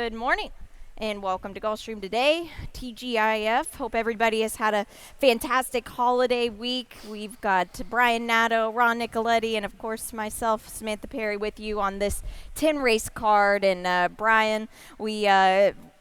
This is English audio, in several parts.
Good morning and welcome to Gulfstream today. TGIF. Hope everybody has had a fantastic holiday week. We've got Brian Nato, Ron Nicoletti, and of course myself, Samantha Perry, with you on this 10 race card. And Brian, we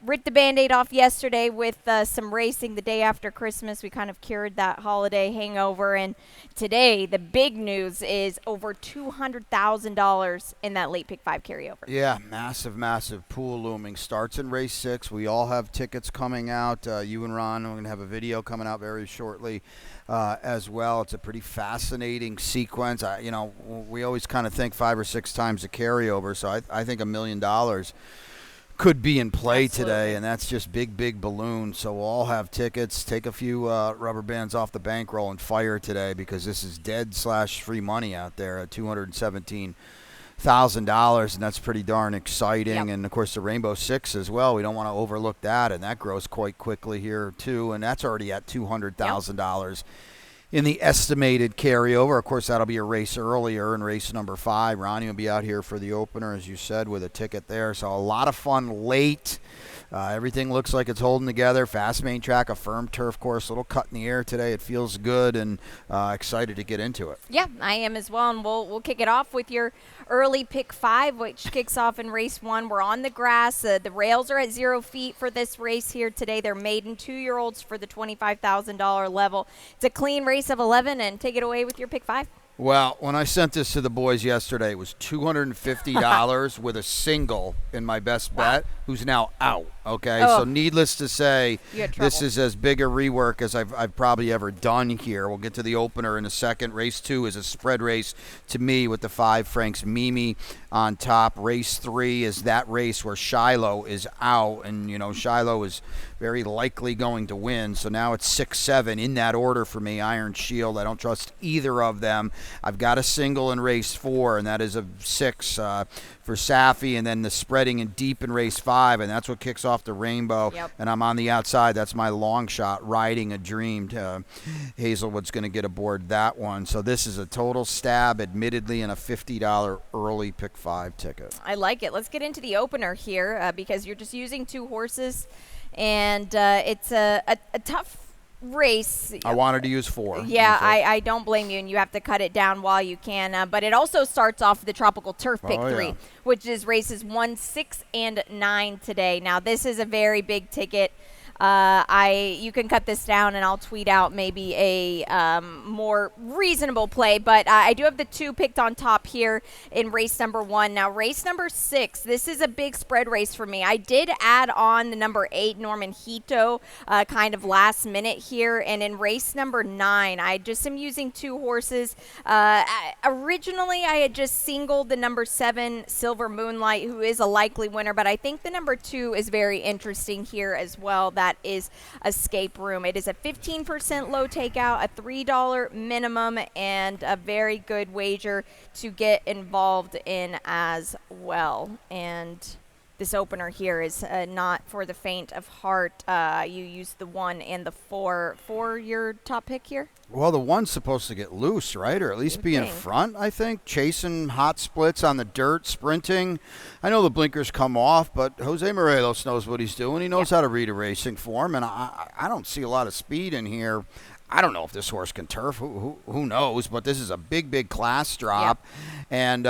ripped the Band-Aid off yesterday with some racing the day after Christmas. We kind of cured that holiday hangover, and today the big news is over $200,000 in that late pick 5 carryover. Yeah, massive pool looming. Starts in race 6. We all have tickets coming out. You and Ron, we're going to have a video coming out very shortly as well. It's a pretty fascinating sequence. We always kind of think 5 or 6 times the carryover, so I think $1 million could be in play today, and that's just big balloon. So we'll all have tickets. Take a few rubber bands off the bankroll and fire today, because this is dead/free money out there at $217,000, and that's pretty darn exciting. Yep. And of course the Rainbow Six as well. We don't want to overlook that, and that grows quite quickly here too. And that's already at $200,000. In the estimated carryover. Of course, that'll be a race earlier in race number 5. Ronnie will be out here for the opener, as you said, with a ticket there. So a lot of fun late. Everything looks like it's holding together. Fast main track, a firm turf course, a little cut in the air today. It feels good, and excited to get into it. Yeah, I am as well, and we'll kick it off with your early pick 5, which kicks off in race 1. We're on the grass. The rails are at 0 feet for this race here today. They're maiden 2-year-olds for the $25,000 level. It's a clean race of 11, and take it away with your pick 5. Well, when I sent this to the boys yesterday, it was $250 with a single in my best bet, who's now out. Okay, so needless to say, this is as big a rework as I've probably ever done here. We'll get to the opener in a second. Race 2 is a spread race to me with the 5 Franks Mimi on top. Race 3 is that race where Shiloh is out, and Shiloh is very likely going to win. So now it's 6-7 in that order for me. Iron Shield, I don't trust either of them. I've got a single in race 4, and that is a 6 for Safi, and then the spreading and deep in race 5, and that's what kicks off the Rainbow. Yep. And I'm on the outside. That's my long shot, Riding a Dream. Hazelwood's going to get aboard that one. So this is a total stab, admittedly, in a $50 early pick 5 ticket. I like it. Let's get into the opener here because you're just using 2 horses, and it's a tough race. I wanted to use 4. Yeah, I don't blame you, and you have to cut it down while you can. But it also starts off the Tropical Turf Pick 3, which is races 1, 6, and 9 today. Now, this is a very big ticket. You can cut this down, and I'll tweet out maybe a more reasonable play, but I do have the 2 picked on top here in race number 1. Now, race number 6, this is a big spread race for me. I did add on the number 8, Norman Hito, kind of last minute here, and in race number 9, I just am using 2 horses. Originally, I had just singled the number 7, Silver Moonlight, who is a likely winner, but I think the number 2 is very interesting here as well. That is Escape Room. It is a 15% low takeout, a $3 minimum, and a very good wager to get involved in as well. And this opener here is not for the faint of heart. You use the 1 and the 4 for your top pick here? Well, the 1's supposed to get loose, right? Or at least be in front, I think. Chasing hot splits on the dirt, sprinting. I know the blinkers come off, but Jose Morelos knows what he's doing. He knows how to read a racing form, and I don't see a lot of speed in here. I don't know if this horse can turf. Who knows? But this is a big class drop, and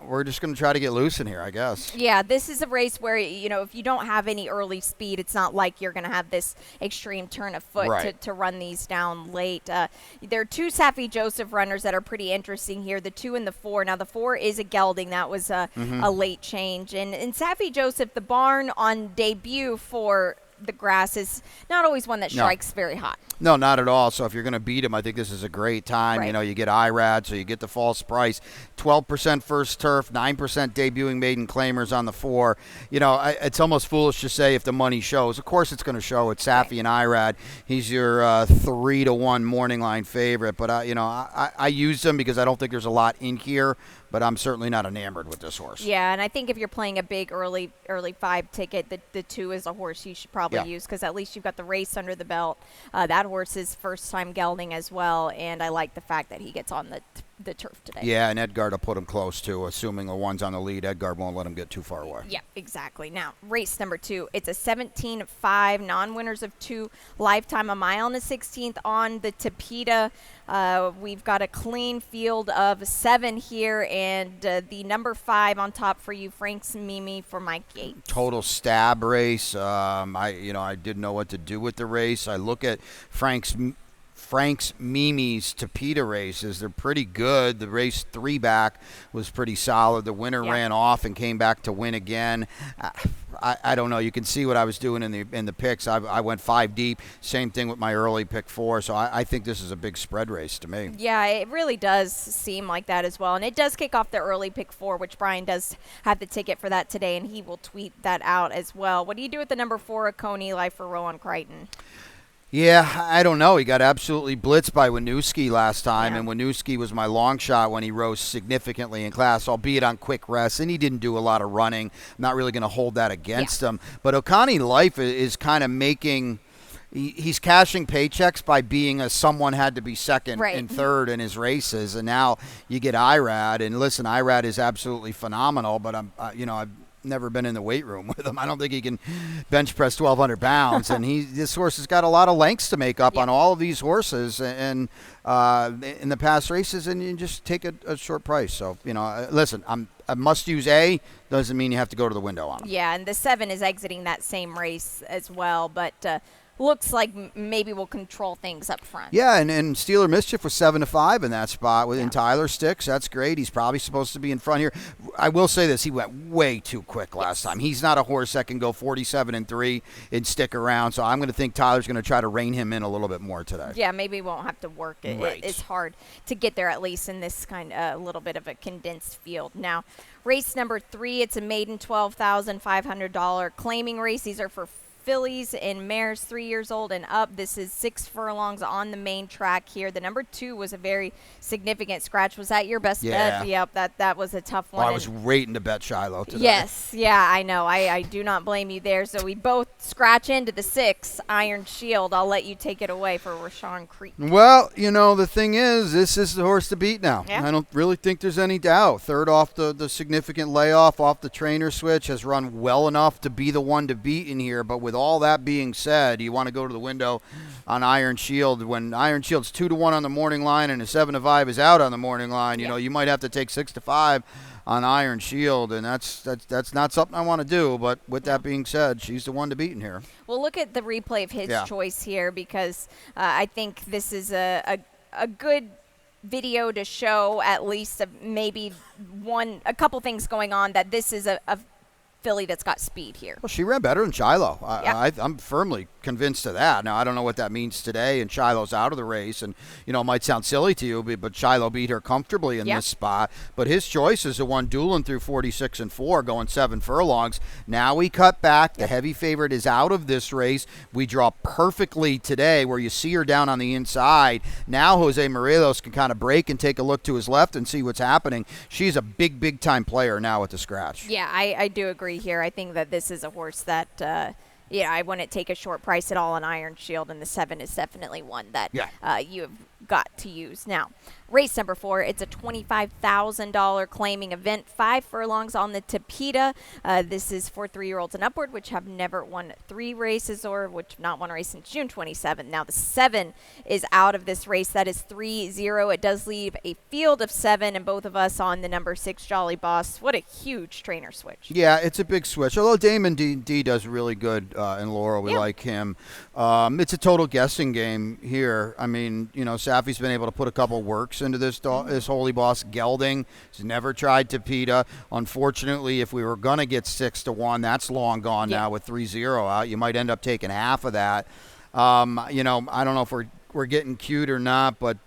we're just going to try to get loose in here, I guess. Yeah, this is a race where, if you don't have any early speed, it's not like you're going to have this extreme turn of foot to run these down late. There are 2 Safi Joseph runners that are pretty interesting here, the 2 and the 4. Now, the 4 is a gelding. That was a late change. And in Safi Joseph, the barn on debut for the grass is not always one that strikes very hot. No, not at all. So if you're going to beat him, I think this is a great time. Right. You get IRAD, so you get the false price. 12% first turf, 9% debuting maiden claimers on the 4. It's almost foolish to say if the money shows. Of course it's going to show. It's Safi and IRAD. He's your 3-1 morning line favorite. But, I use him because I don't think there's a lot in here. But I'm certainly not enamored with this horse. Yeah, and I think if you're playing a big early 5 ticket, the 2 is a horse you should probably use, because at least you've got the race under the belt. That horse is first-time gelding as well, and I like the fact that he gets on the the turf today. Yeah, and Edgard will put him close too, assuming the one's on the lead. Edgard won't let him get too far away. Yeah, exactly. Now, race number 2. It's a 17-5, non-winners of 2, lifetime, a mile and a 16th on the Tapeta. We've got a clean field of 7 here, and the number 5 on top for you, Frank's Mimi for Mike Yates. Total stab race. I didn't know what to do with the race. I look at Frank's Mimi's Tapeta races. They're pretty good. The race 3 back was pretty solid. The winner ran off and came back to win again. I don't know. You can see what I was doing in the picks. I went 5 deep. Same thing with my early pick 4. So I think this is a big spread race to me. Yeah, it really does seem like that as well. And it does kick off the early pick 4, which Brian does have the ticket for that today, and he will tweet that out as well. What do you do with the number 4, a Coney Life for Rowan Crichton? Yeah, I don't know. He got absolutely blitzed by Winooski last time, and Winooski was my long shot when he rose significantly in class, albeit on quick rest, and he didn't do a lot of running. I'm not really going to hold that against him. But O'Connie Life is kind of making – he's cashing paychecks by being someone had to be second and third in his races, and now you get Irad. And listen, Irad is absolutely phenomenal, but I've never been in the weight room with him. I don't think he can bench press 1,200 pounds. And this horse has got a lot of lengths to make up on all of these horses and in the past races, and you just take a short price. So, listen, I'm a must-use A. Doesn't mean you have to go to the window on him. Yeah, and the 7 is exiting that same race as well, but looks like maybe we'll control things up front. Yeah, and Steeler Mischief was 7-5 in that spot in Tyler Sticks. That's great. He's probably supposed to be in front here. I will say this: he went way too quick last time. He's not a horse that can go 47-3 and stick around. So I'm going to think Tyler's going to try to rein him in a little bit more today. Yeah, maybe we won't have to work it. Right. It's hard to get there, at least in this kind of little bit of a condensed field. Now, race number 3, it's a maiden $12,500 claiming race. These are for fillies and mares 3 years old and up. This is 6 furlongs on the main track here. The number 2 was a very significant scratch. Was that your best bet? Yep, that was a tough one. I was waiting to bet Shiloh today. Yes, I know. I do not blame you there. So we both scratch into the 6, Iron Shield. I'll let you take it away for Rashawn Creek. Well, the thing is, this is the horse to beat now. Yeah. I don't really think there's any doubt. Third off the significant layoff, off the trainer switch, has run well enough to be the one to beat in here. But with all that being said, you want to go to the window on Iron Shield. When Iron Shield's 2-1 on the morning line and a 7-5 is out on the morning line, you might have to take 6-5 on Iron Shield, and that's not something I want to do. But with that being said, she's the one to beat in here. Well, look at the replay of his choice here, because I think this is a good video to show at least maybe a couple things going on, that this is a filly that's got speed here. Well, she ran better than Shiloh. I'm firmly convinced of that. Now, I don't know what that means today, and Shiloh's out of the race, and, it might sound silly to you, but Shiloh beat her comfortably in this spot. But his choice is the one dueling through 46-4, going 7 furlongs. Now we cut back. The heavy favorite is out of this race. We draw perfectly today where you see her down on the inside. Now Jose Morelos can kind of break and take a look to his left and see what's happening. She's a big time player now with the scratch. Yeah, I do agree here. I think that this is a horse that I wouldn't take a short price at all on Iron Shield, and the 7 is definitely one that you have got to use. Now, race number 4, it's a $25,000 claiming event, 5 furlongs on the Tapeta. This is for 3-year-olds and upward, which have never won 3 races or which have not won a race since June 27th. Now, the 7 is out of this race. That is 3-0. It does leave a field of 7, and both of us on the number 6, Jolly Boss. What a huge trainer switch. Yeah, it's a big switch. Although Damon D does really good in Laurel. We like him. It's a total guessing game here. I mean, Safi's been able to put a couple works into this Holy Boss. Gelding has never tried Tapeta. Unfortunately, if we were going to get 6-1, that's long gone now with 3-0 out. You might end up taking half of that. I don't know if we're getting cute or not, but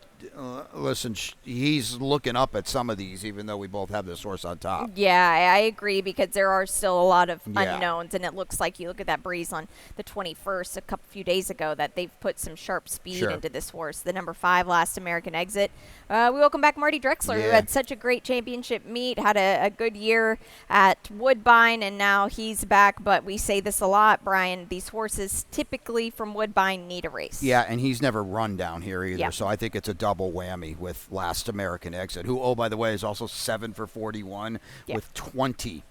listen, he's looking up at some of these, even though we both have this horse on top. Yeah, I agree, because there are still a lot of unknowns, and it looks like you look at that breeze on the 21st a few days ago that they've put some sharp speed into this horse. The number 5, Last American Exit. We welcome back Marty Drexler, who had such a great championship meet, had a good year at Woodbine, and now he's back. But we say this a lot, Brian, these horses typically from Woodbine need a race. Yeah, and he's never run down here either, so I think it's a double double whammy with Last American Exit, who, oh, by the way, is also 7 for 41 with 20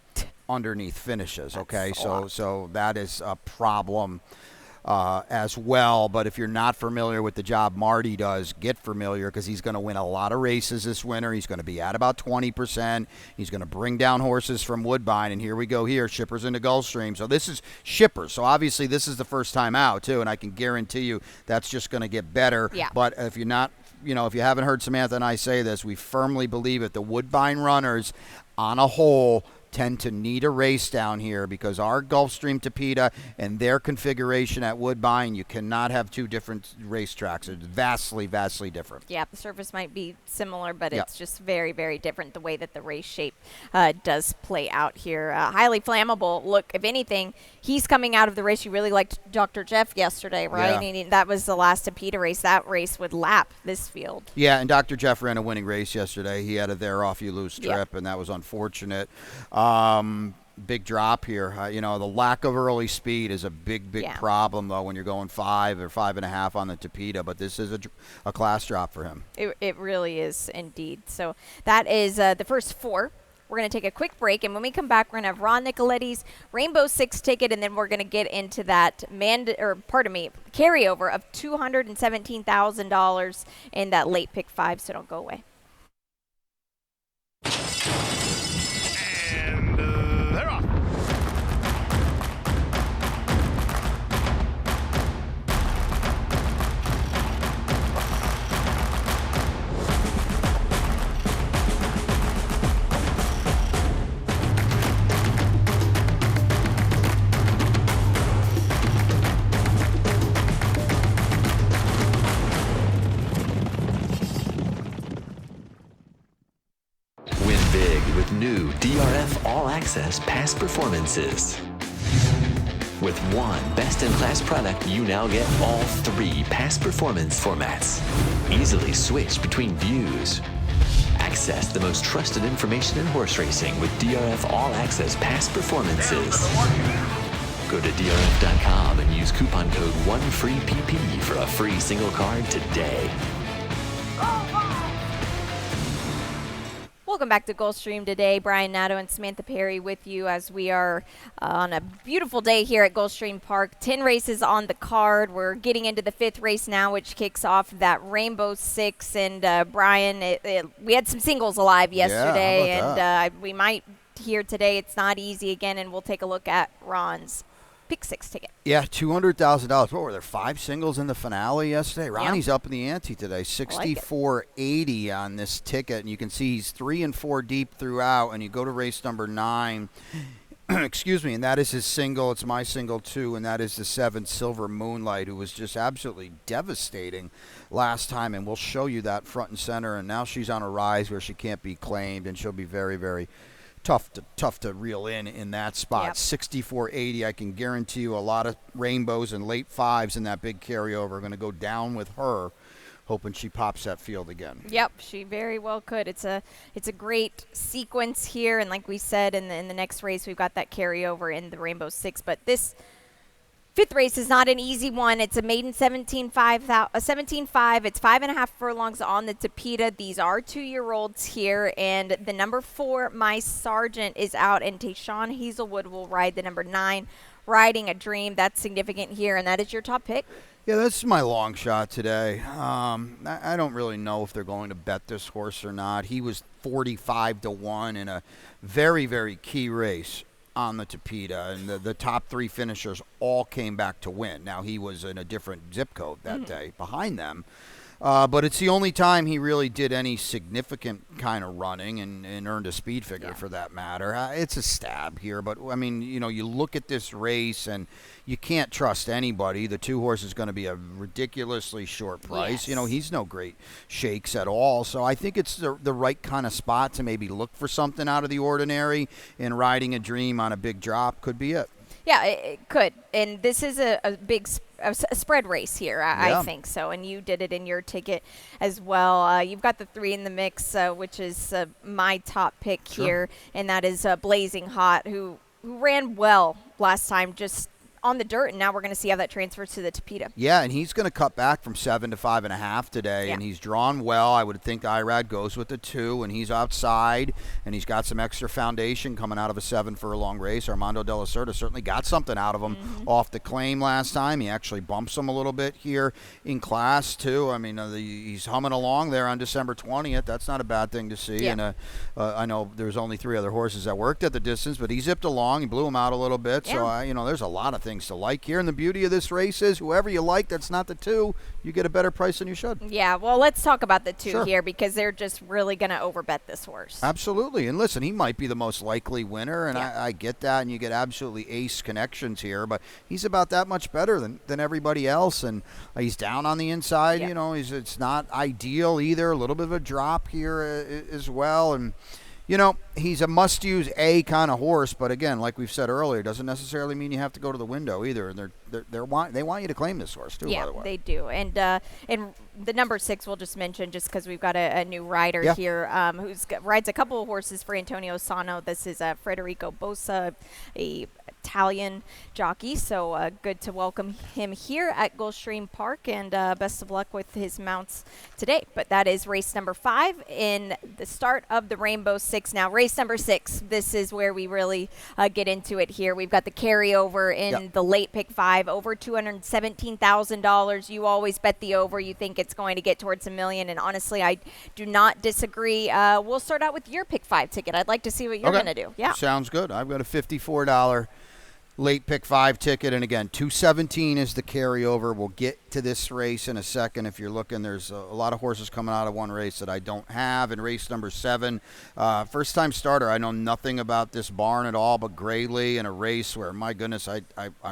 underneath finishes. Okay, so that is a problem as well. But if you're not familiar with the job Marty does, get familiar, because he's going to win a lot of races this winter. He's going to be at about 20%. He's going to bring down horses from Woodbine, and here we go here, Shippers into Gulfstream. So this is Shippers. So obviously this is the first time out too, and I can guarantee you that's just going to get better. Yeah. But if you're not, if you haven't heard Samantha and I say this, we firmly believe that the Woodbine runners on a whole tend to need a race down here, because our Gulfstream Tapeta and their configuration at Woodbine, you cannot have two different racetracks. It's vastly, vastly different. Yeah, the surface might be similar, but it's just very, very different the way that the race shape does play out here. Highly flammable. Look, if anything, he's coming out of the race. You really liked Dr. Jeff yesterday, right? Yeah. That was the last Tapeta race. That race would lap this field. Yeah, and Dr. Jeff ran a winning race yesterday. He had a there-off-you-lose trip, and that was unfortunate. Big drop here. The lack of early speed is a big problem, though, when you're going 5 or 5.5 on the Tapeta. But this is a class drop for him. It really is indeed. So that is the first 4. We're going to take a quick break, and when we come back, we're going to have Ron Nicoletti's Rainbow 6 ticket, and then we're going to get into that carryover of $217,000 in that late pick 5. So don't go away. They're off. Win big with new DRF All Access past performances. With one best-in-class product, you now get all 3 past performance formats. Easily switch between views. Access the most trusted information in horse racing with DRF All Access past performances. Go to DRF.com and use coupon code 1FREEPP for a free single card today. Welcome back to Gulfstream today. Brian Nadeau and Samantha Perry with you as we are on a beautiful day here at Gulfstream Park. 10 races on the card. We're getting into the 5th race now, which kicks off that Rainbow 6. And Brian, we had some singles alive yesterday, and we might hear today it's not easy again, and we'll take a look at Ron's pick 6 ticket. Yeah, $200,000. What were there, 5 singles in the finale yesterday? Ronnie's up in the ante today, $64.80 on this ticket, and you can see he's 3 and 4 deep throughout. And you go to race number 9, excuse me, and that is his single. It's my single too, and that is the 7 Silver Moonlight, who was just absolutely devastating last time, and we'll show you that front and center. And now she's on a rise where she can't be claimed, and she'll be very, very tough to reel in that spot. Yep. 64.80. I can guarantee you a lot of rainbows and late 5s in that big carryover are going to go down with her, hoping she pops that field again. Yep, she very well could. It's a great sequence here, and like we said, in the next race we've got that carryover in the Rainbow 6. But this 5th race is not an easy one. It's a maiden 17.5. It's 5.5 furlongs on the Tapeta. These are 2-year-olds here, and the number 4, My Sergeant, is out, and Tayshawn Hazelwood will ride the number 9, Riding a Dream. That's significant here, and that is your top pick. Yeah, that's my long shot today. I don't really know if they're going to bet this horse or not. He was 45-1 in a very, very key race on the Tapeta, and the top 3 finishers all came back to win. Now, he was in a different zip code that day behind them, but it's the only time he really did any significant kind of running and earned a speed figure for that matter. It's a stab here, but I mean, you look at this race and you can't trust anybody. The 2 horse is going to be a ridiculously short price. Yes. He's no great shakes at all. So I think it's the right kind of spot to maybe look for something out of the ordinary, and Riding a Dream on a big drop could be it. Yeah, it could. And this is a big spread race here, I think so. And you did it in your ticket as well. You've got the 3 in the mix, which is my top pick here, and that is Blazing Hot, who ran well last time, just on the dirt, and now we're going to see how that transfers to the Tapeta. Yeah, and he's going to cut back from 7 to 5.5 today, and he's drawn well. I would think Irad goes with the 2, and he's outside, and he's got some extra foundation coming out of a 7 for a long race. Armando De La Cerda certainly got something out of him off the claim last time. He actually bumps him a little bit here in class, too. I mean, he's humming along there on December 20th. That's not a bad thing to see. Yeah. And I know there's only 3 other horses that worked at the distance, but he zipped along. He blew him out a little bit. So, there's a lot of things to like here, and the beauty of this race is whoever you like that's not the 2, you get a better price than you should. Yeah, well, let's talk about the 2 here, because they're just really going to overbet this horse. Absolutely. And listen, he might be the most likely winner, and I get that, and you get absolutely ace connections here, but he's about that much better than everybody else, and he's down on the inside. It's not ideal either. A little bit of a drop here as well, and he's a must-use A kind of horse, but again, like we've said earlier, doesn't necessarily mean you have to go to the window either. And they want you to claim this horse too. By the way, they do. And the number 6 we'll just mention, just because we've got a new rider here who rides a couple of horses for Antonio Sano. This is Federico Bosa, a Italian jockey, so good to welcome him here at Gulfstream Park, and best of luck with his mounts today. But that is race number 5 in the start of the Rainbow Six. Now, race number 6, this is where we really get into it here. We've got the carryover in the late pick 5, over $217,000. You always bet the over. You think it's going to get towards $1 million, and honestly, I do not disagree. We'll start out with your pick 5 ticket. I'd like to see what you're going to do. Yeah, sounds good. I've got a $54 late pick 5 ticket, and again, 217 is the carryover. We'll get to this race in a second. If you're looking, there's a lot of horses coming out of one race that I don't have. In race number 7, first time starter, I know nothing about this barn at all, but Grayley in a race where, my goodness, I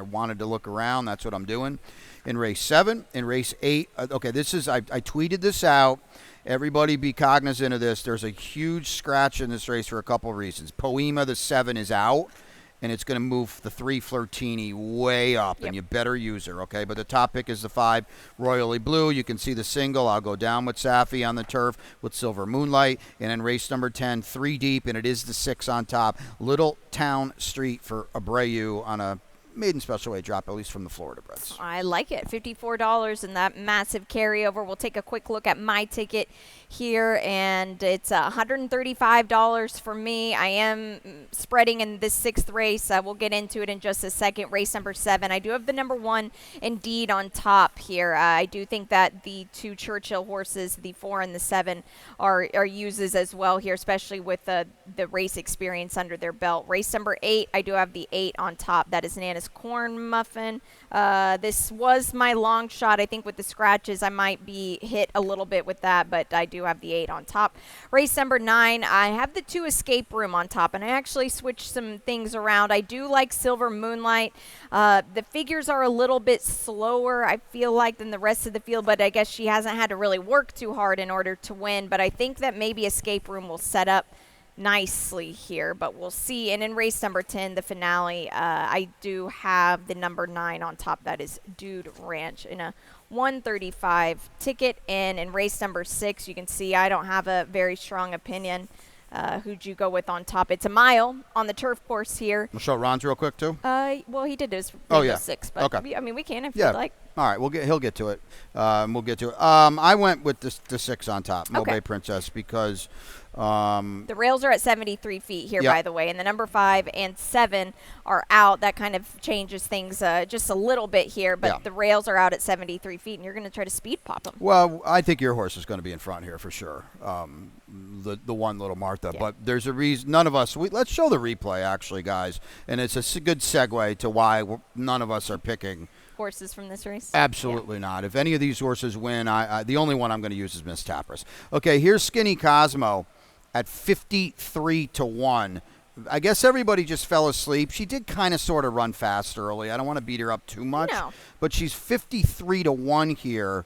wanted to look around. That's what I'm doing. In race 7, in race 8, okay, this is, I tweeted this out. Everybody be cognizant of this. There's a huge scratch in this race for a couple of reasons. Poema, the 7, is out, and it's going to move the 3 Flirtini way up, and you better use her, okay? But the top pick is the 5 Royally Blue. You can see the single. I'll go down with Safi on the turf with Silver Moonlight. And in race number 10, 3 deep, and it is the 6 on top. Little Town Street for Abreu on a maiden special weight drop, at least from the Florida breds. I like it. $54 and that massive carryover. We'll take a quick look at my ticket here, and it's $135 for me. I am spreading in this 6th race. We'll get into it in just a second. Race number 7. I do have the number 1 Indeed on top here. I do think that the 2 Churchill horses, the 4 and the 7, are uses as well here, especially with the race experience under their belt. Race number 8, I do have the 8 on top. That is Nana's Corn Muffin. This was my long shot. I think with the scratches, I might be hit a little bit with that, but I do have the 8 on top. Race number 9, I have the 2 Escape Room on top, and I actually switched some things around. I do like Silver Moonlight. The figures are a little bit slower, I feel like, than the rest of the field, but I guess she hasn't had to really work too hard in order to win. But I think that maybe Escape Room will set up nicely here, but we'll see. And in race number 10, the finale, I do have the number 9 on top. That is Dude Ranch in a 135 ticket. And in race number 6, you can see I don't have a very strong opinion. Who'd you go with on top? It's a mile on the turf course here. We'll show Ron's real quick too. Well, he did his 6, but okay. We can if you'd like. All right, he'll get to it. We'll get to it. I went with the 6 on top, Mobay Princess, because the rails are at 73 feet here, by the way, and the number 5 and 7 are out. That kind of changes things just a little bit here, but the rails are out at 73 feet, and you're going to try to speed pop them. Well, I think your horse is going to be in front here for sure. The one Little Martha, but there's a reason. None of us. Let's show the replay, actually, guys, and it's a good segue to why none of us are picking horses from this race. Absolutely not. If any of these horses win, the only one I'm going to use is Miss Tapras. Okay, here's Skinny Cosmo at 53 to 1. I guess everybody just fell asleep. She did kind of sort of run fast early. I don't want to beat her up too much, but she's 53 to 1 here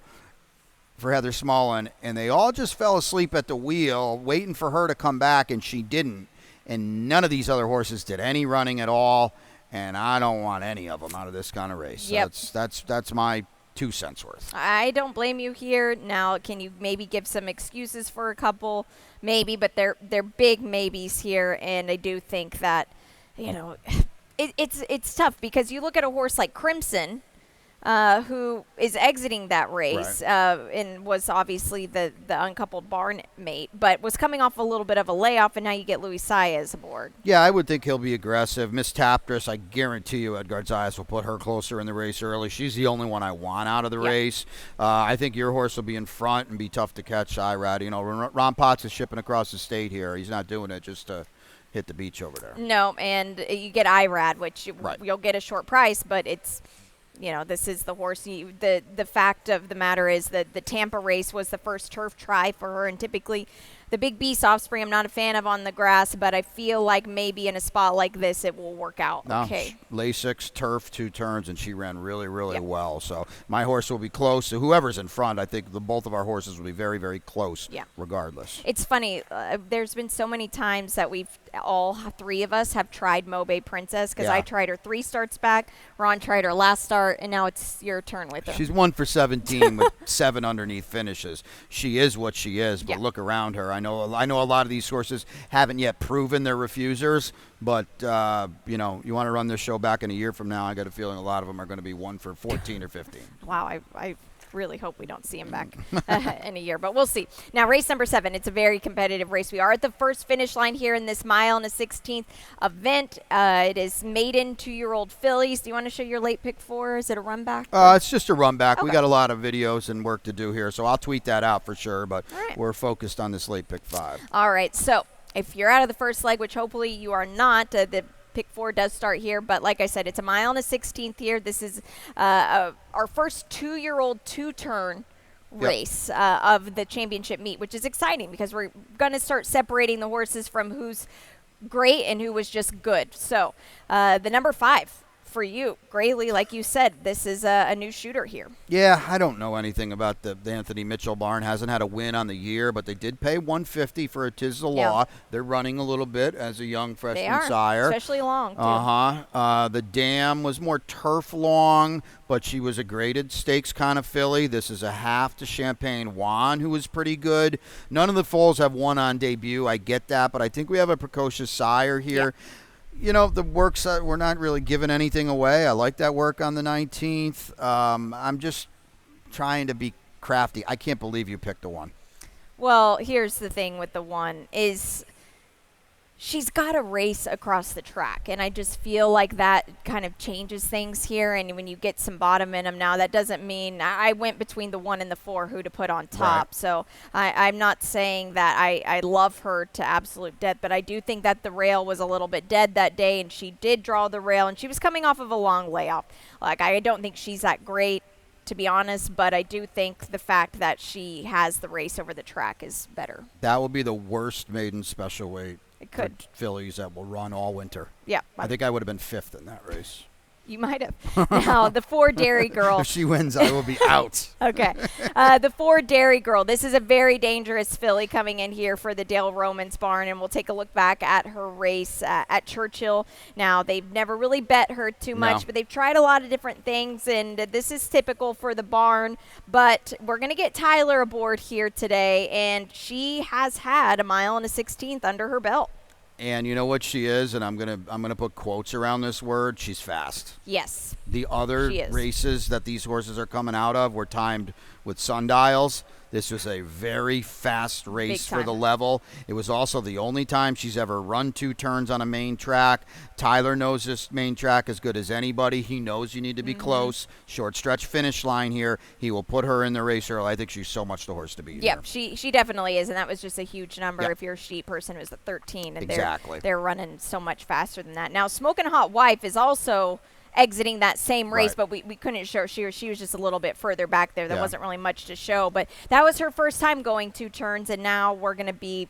for Heather Smallin, and they all just fell asleep at the wheel waiting for her to come back, and she didn't. And none of these other horses did any running at all, and I don't want any of them out of this kind of race. Yep. That's my 2 cents worth. I don't blame you here. Now, can you maybe give some excuses for a couple? Maybe, but they're big maybes here, and I do think that, It's tough because you look at a horse like Crimson, who is exiting that race, and was obviously the uncoupled barn mate, but was coming off a little bit of a layoff, and now you get Louis Saez aboard. Yeah, I would think he'll be aggressive. Miss Taptress, I guarantee you Edgar Zayas will put her closer in the race early. She's the only one I want out of the race. I think your horse will be in front and be tough to catch, Irad. You know, Ron Potts is shipping across the state here. He's not doing it just to hit the beach over there. No, and you get Irad, which you'll get a short price, but it's, you know, this is the horse. The fact of the matter is that the Tampa race was the first turf try for her, and typically the Big Beast Offspring I'm not a fan of on the grass, but I feel like maybe in a spot like this it will work out. No, okay. Lasix, turf, 2 turns, and she ran really, really well. So my horse will be close. So whoever's in front, I think both of our horses will be very, very close regardless. It's funny. There's been so many times that all 3 of us have tried Mobe Princess, because I tried her 3 starts back. Ron tried her last start, and now it's your turn with her. She's 1 for 17 with 7 underneath finishes. She is what she is, but look around her. I know a lot of these horses haven't yet proven they're refusers, but you know, you want to run this show back in a year from now, I got a feeling a lot of them are going to be 1 for 14 or 15. Wow, I really hope we don't see him back in a year, but we'll see. Now, race number 7, it's a very competitive race. We are at the first finish line here in this mile and a 16th event. It is maiden 2-year-old fillies. Do you want to show your late pick 4? Is it a run back? It's just a run back. Okay. We got a lot of videos and work to do here, so I'll tweet that out for sure, but we're focused on this late pick 5. All right, so if you're out of the first leg, which hopefully you are not, the pick 4 does start here, but like I said, it's a mile and a 16th here. This is our first 2-year-old 2-turn race of the championship meet, which is exciting because we're going to start separating the horses from who's great and who was just good. So the number 5 for you, Graylee, like you said, this is a new shooter here. Yeah, I don't know anything about the Anthony Mitchell barn. Hasn't had a win on the year, but they did pay $150 for a 'Tis the Law. They're running a little bit as a young freshman sire. Especially long, too. The Dam was more turf long, but she was a graded stakes kind of filly. This is a half to Champagne Juan, who was pretty good. None of the foals have won on debut. I get that, but I think we have a precocious sire here. Yeah. You know, the works, we're not really giving anything away. I like that work on the 19th. I'm just trying to be crafty. I can't believe you picked the 1. Well, here's the thing with the 1 is she's got a race across the track, and I just feel like that kind of changes things here. And when you get some bottom in them now, that doesn't mean I went between the 1 and the 4 who to put on top. Right. So I'm not saying that I love her to absolute death, but I do think that the rail was a little bit dead that day, and she did draw the rail, and she was coming off of a long layoff. Like, I don't think she's that great, to be honest, but I do think the fact that she has the race over the track is better. That will be the worst maiden special weight. It could. Fillies that will run all winter. Yeah. I think I would have been 5th in that race. You might have. Now, the 4 Dairy Girl. If she wins, I will be out. Okay. The 4 Dairy Girl. This is a very dangerous filly coming in here for the Dale Romans barn, and we'll take a look back at her race at Churchill. Now, they've never really bet her too much, but they've tried a lot of different things, and this is typical for the barn. But we're going to get Tyler aboard here today, and she has had a mile and a 16th under her belt. And you know what she is, and I'm gonna put quotes around this word. She's fast. Yes. The other races that these horses are coming out of were timed with sundials. This was a very fast race for the level. It was also the only time she's ever run 2 turns on a main track. Tyler knows this main track as good as anybody. He knows you need to be close. Short stretch finish line here. He will put her in the race early. I think she's so much the horse to beat. Yeah, she definitely is, and that was just a huge number. If you're a sheep person, it was at 13, and they're running so much faster than that. Now, Smokin' Hot Wife is also exiting that same race, but we couldn't show she was just a little bit further back there. There wasn't really much to show, but that was her first time going 2 turns, and now we're going to be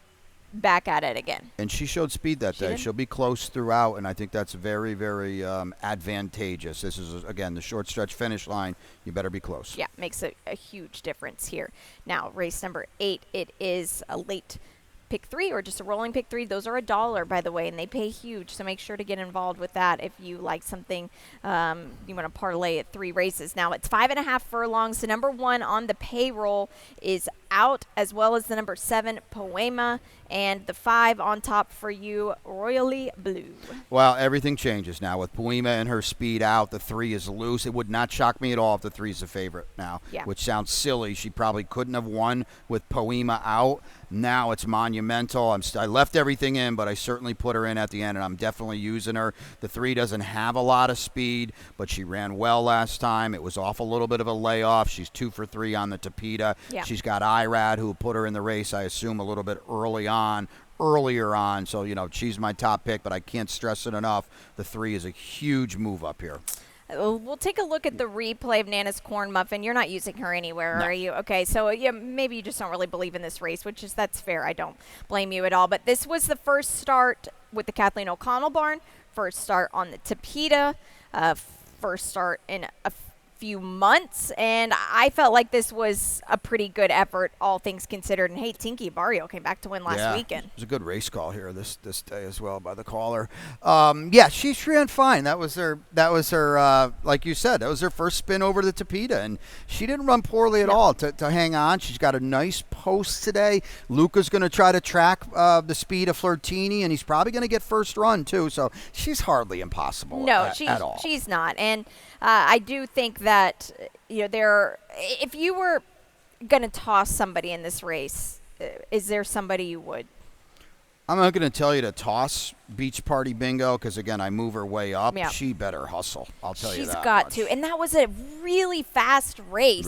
back at it again. And she showed speed that day. She'll be close throughout, and I think that's very, very advantageous. This is, again, the short stretch finish line. You better be close. Yeah, makes a huge difference here. Now, race number 8, it is a late pick 3 or just a rolling pick 3. Those are $1, by the way, and they pay huge, so make sure to get involved with that if you like something you want to parlay at 3 races. Now, it's 5.5 furlongs. The number 1 on the payroll is out, as well as the number 7, Poema, and the 5 on top for you, Royally Blue. Well, everything changes now with Poema and her speed out. The 3 is loose. It would not shock me at all if the 3 is a favorite now, which sounds silly. She probably couldn't have won with Poema out. Now it's monumental. I left everything in, but I certainly put her in at the end, and I'm definitely using her. The 3 doesn't have a lot of speed, but she ran well last time. It was off a little bit of a layoff. She's 2 for 3 on the Tapeta. Yeah. She's got Irad, who put her in the race, I assume, a little bit earlier on. So, she's my top pick, but I can't stress it enough. The 3 is a huge move up here. We'll take a look at the replay of Nana's Corn Muffin. You're not using her anywhere, No. are you? Okay, so maybe you just don't really believe in this race, that's fair. I don't blame you at all. But this was the first start with the Kathleen O'Connell barn, first start on the Tapeta, first start in a few months, and I felt like this was a pretty good effort, all things considered. And hey, Tinky Barrio came back to win last weekend. It was a good race call here this day as well by the caller. She ran fine. That was her. Like you said, that was her first spin over the Tapeta, and she didn't run poorly at all to hang on. She's got a nice post today. Luca's going to try to track the speed of Flirtini, and he's probably going to get first run too. So she's hardly impossible. At all. She's not, and I do think that if you were going to toss somebody in this race, is there somebody you would? I'm not going to tell you to toss Beach Party Bingo because, again, I move her way up. Yeah. She better hustle. I'll tell you that. She's got to. And that was a really fast race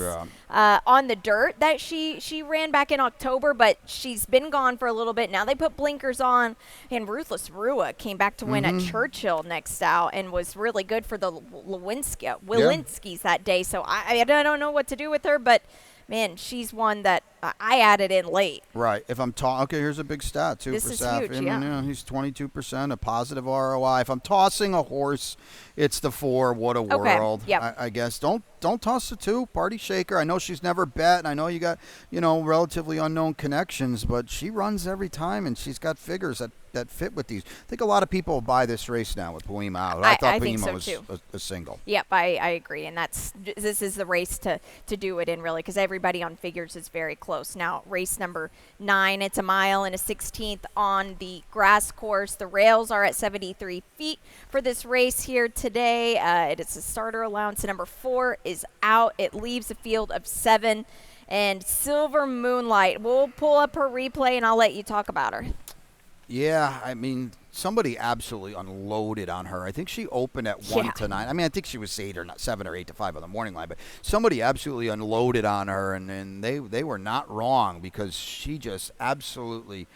on the dirt that she ran back in October, but she's been gone for a little bit. Now they put blinkers on, and Ruthless Rua came back to win at Churchill next out and was really good for the Walensky's that day. So I don't know what to do with her, but man, she's one that I added in late. Right. If I'm okay, here's a big stat too. This for is Saf. huge, yeah. He's 22%, a positive ROI. If I'm tossing a horse, it's the 4. What a world. Yep. I guess don't toss the 2. Party Shaker. I know she's never bet, and I know you got relatively unknown connections, but she runs every time, and she's got figures that fit with these. I think a lot of people will buy this race now with Poema out. I thought Poema was a single. Yep, I agree, and this is the race to do it in, really, because everybody on figures is very close. Now, race number 9, it's a mile and a 16th on the grass course. The rails are at 73 feet for this race here today. It is a starter allowance. Number 4 is out. It leaves a field of 7. And Silver Moonlight, we'll pull up her replay, and I'll let you talk about her. Yeah, I mean, somebody absolutely unloaded on her. I think she opened at 1 to 9. I mean, I think she was 7 or 8 to 5 on the morning line, but somebody absolutely unloaded on her, and they were not wrong because she just absolutely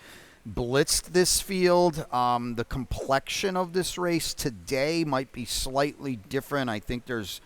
blitzed this field. The complexion of this race today might be slightly different. I think there's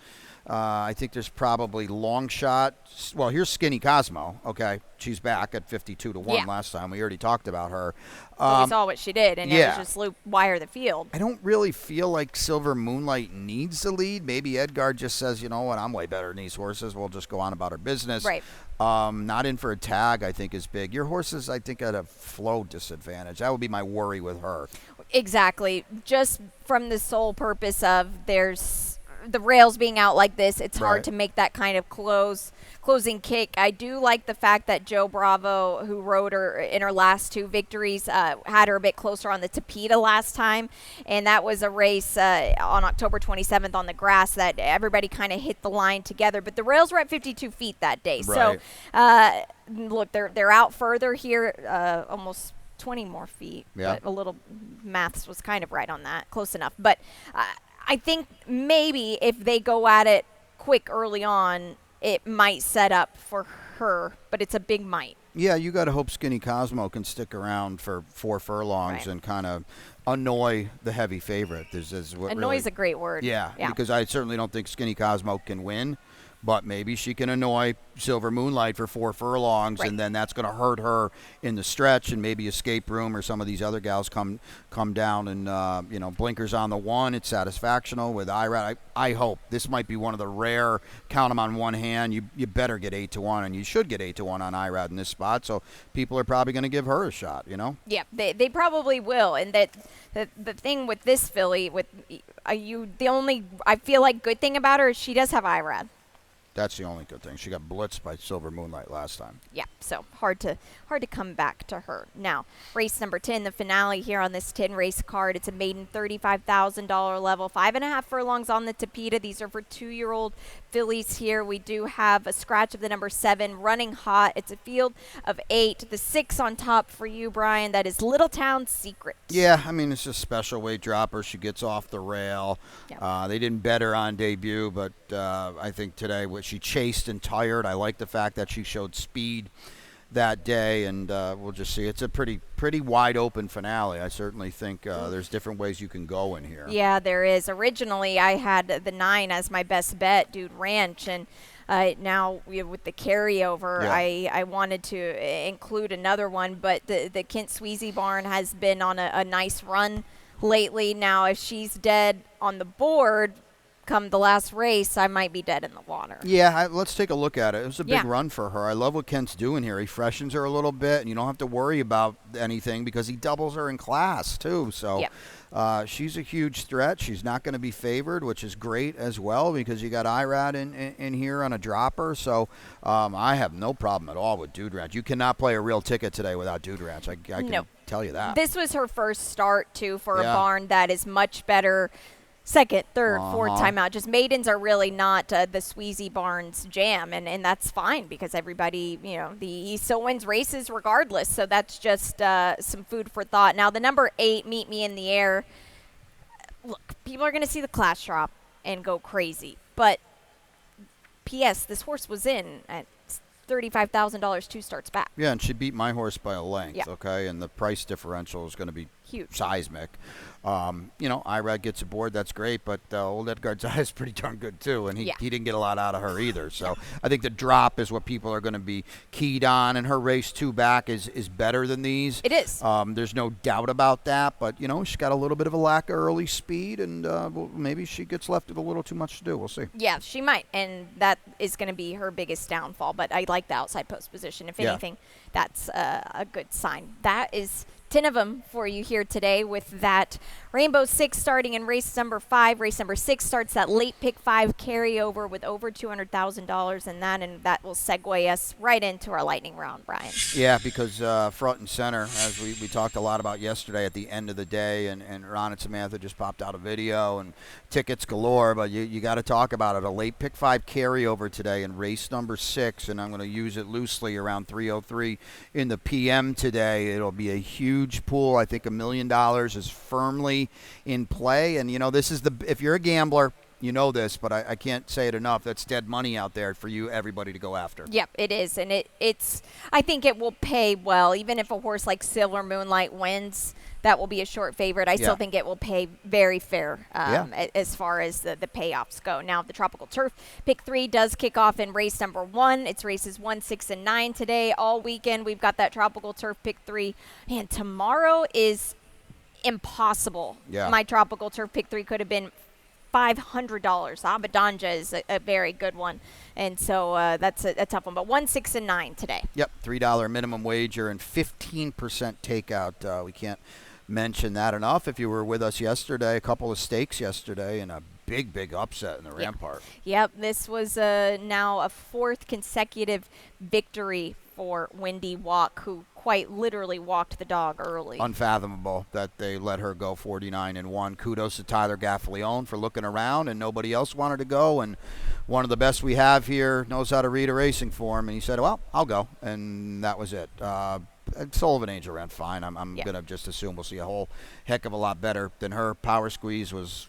probably long shot. Well, here's Skinny Cosmo. Okay, she's back at 52 to 1 last time. We already talked about her. We saw what she did, and it was just loop wire the field. I don't really feel like Silver Moonlight needs the lead. Maybe Edgar just says, you know what, I'm way better than these horses. We'll just go on about our business. Right. Not in for a tag, I think, is big. Your horse is, I think, at a flow disadvantage. That would be my worry with her. Exactly. Just from the sole purpose of there's the rails being out like this, it's hard to make that kind of closing kick. I do like the fact that Joe Bravo, who rode her in her last 2 victories, had her a bit closer on the Tapeta last time, and that was a race on October 27th on the grass that everybody kind of hit the line together, but the rails were at 52 feet that day. Right. So look, they're out further here, almost 20 more feet, but a little maths was kind of right on that, close enough. But I think maybe if they go at it quick early on, it might set up for her, but it's a big might. Yeah, you got to hope Skinny Cosmo can stick around for 4 furlongs and kind of annoy the heavy favorite. Annoy is a great word. Yeah, because I certainly don't think Skinny Cosmo can win, but maybe she can annoy Silver Moonlight for 4 furlongs, and then that's going to hurt her in the stretch, and maybe Escape Room or some of these other gals come down and, blinkers on the 1. It's satisfactional with Irad. I hope. This might be one of the rare, count them on one hand, you better get 8 to 1, and you should get 8 to 1 on Irad in this spot, so people are probably going to give her a shot, Yeah, they probably will, and that the thing with this filly, I feel like good thing about her is she does have Irad. That's the only good thing. She got blitzed by Silver Moonlight last time. Yeah, so hard to come back to her. Now, race number 10, the finale here on this 10-race card. It's a maiden $35,000 level, 5.5 furlongs on the Tapeta. These are for 2-year-old fillies here. We do have a scratch of the number 7 running hot. It's a field of 8. The 6 on top for you, Brian. That is Littletown Secret. Yeah, I mean, it's a special weight dropper. She gets off the rail. Yeah. They didn't bet her on debut, but I think today she chased and tired. I like the fact that she showed speed that day, and we'll just see. It's a pretty wide open finale. I certainly think there's different ways you can go in here. Yeah, there is. Originally, I had the 9 as my best bet, Dude Ranch, and now with the carryover, yeah. I wanted to include another one, but the Kent Sweezy barn has been on a nice run lately. Now, if she's dead on the board come the last race, I might be dead in the water. Yeah, let's take a look at it. It was a big run for her. I love what Kent's doing here. He freshens her a little bit, and you don't have to worry about anything because he doubles her in class, too. So she's a huge threat. She's not going to be favored, which is great as well because you got Irad in here on a dropper. So I have no problem at all with Dude Ranch. You cannot play a real ticket today without Dude Ranch. I can tell you that. This was her first start, too, for a barn that is much better. Second, third, fourth time out. Just maidens are really not the Sweezy Barnes jam, and that's fine because everybody, he still wins races regardless. So that's just some food for thought. Now, the number 8, Meet Me in the Air. Look, people are going to see the class drop and go crazy. But P.S., this horse was in at $35,000 2 starts back. Yeah, and she beat my horse by a length, okay? And the price differential is going to be huge, seismic. Irad gets aboard, that's great, but old Edgar Zaya is pretty darn good too, and he didn't get a lot out of her either. So I think the drop is what people are going to be keyed on, and her race 2 back is better than these. It is. There's no doubt about that, but, she's got a little bit of a lack of early speed, and maybe she gets left with a little too much to do. We'll see. Yeah, she might, and that is going to be her biggest downfall, but I like the outside post position. If anything, that's a good sign. That is 10 of them for you here today with that Rainbow 6 starting in race number 5. Race number 6 starts that late pick 5 carryover with over $200,000 in that, and that will segue us right into our lightning round, Brian. Yeah, because front and center, as we talked a lot about yesterday at the end of the day, and Ron and Samantha just popped out a video, and tickets galore, but you got to talk about it. A late pick 5 carryover today in race number 6, and I'm going to use it loosely around 3:03 in the PM today. It'll be a huge pool. I think $1 million is firmly in play, and this is if you're a gambler, you know this, but I can't say it enough. That's dead money out there for you, everybody to go after. Yep, it is, and it's. I think it will pay well, even if a horse like Silver Moonlight wins. That will be a short favorite. I still think it will pay very fair as far as the payoffs go. Now, the Tropical Turf Pick 3 does kick off in race number 1. It's races 1, 6, and 9 today. All weekend, we've got that Tropical Turf Pick 3. And tomorrow is impossible. Yeah. My Tropical Turf Pick 3 could have been $500. Abadanja is a very good one. And so that's a tough one. But 1, 6, and 9 today. Yep, $3 minimum wager and 15% takeout. We can't mention that enough. If you were with us yesterday, a couple of stakes yesterday, and a big upset in the Rampart. Yep, this was now a 4th consecutive victory for Wendy Walk, who quite literally walked the dog early. Unfathomable that they let her go 49-1. Kudos to Tyler Gaffalione for looking around, and nobody else wanted to go. And one of the best we have here knows how to read a racing form, and he said, well, I'll go. And that was it. Sullivan Angel ran fine. I'm going to just assume we'll see a whole heck of a lot better than her. Power Squeeze was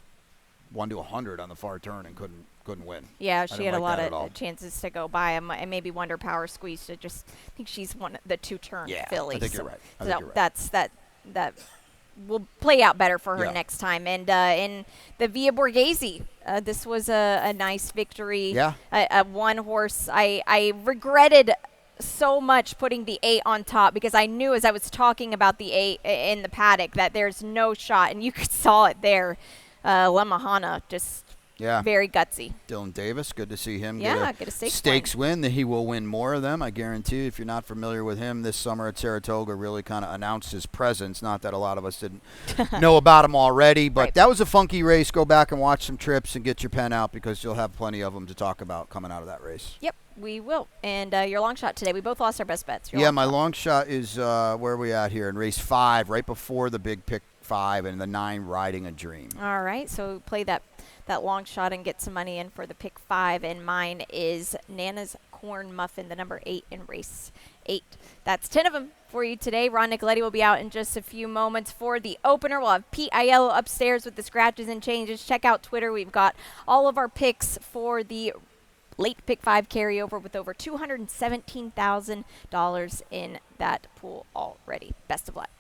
1 to 100 on the far turn and couldn't win. Yeah, she had a lot of chances to go by. I maybe wonder Power Squeeze to just think she's one of the 2-turn fillies. I think you're right. That's that will play out better for her next time. And in the Via Borghese, this was a nice victory. Yeah. One horse I regretted so much putting the 8 on top because I knew as I was talking about the 8 in the paddock that there's no shot, and you saw it there. Lemahana just Yeah. Very gutsy. Dylan Davis, good to see him get a stakes win. He will win more of them, I guarantee you. If you're not familiar with him, this summer at Saratoga really kind of announced his presence. Not that a lot of us didn't know about him already, but that was a funky race. Go back and watch some trips and get your pen out because you'll have plenty of them to talk about coming out of that race. Yep, we will. And your long shot today, we both lost our best bets. My long shot is where are we at here in race 5, right before the big pick 5 and the 9 Riding a Dream. All right, so play that long shot and get some money in for the pick 5, and mine is Nana's Corn Muffin, the number 8 in race 8. That's 10 of them for you today. Ron Nicoletti will be out in just a few moments for the opener. We'll have Pete Aiello upstairs with the scratches and changes. Check out Twitter. We've got all of our picks for the late pick 5 carryover with over $217,000 in that pool already. Best of luck.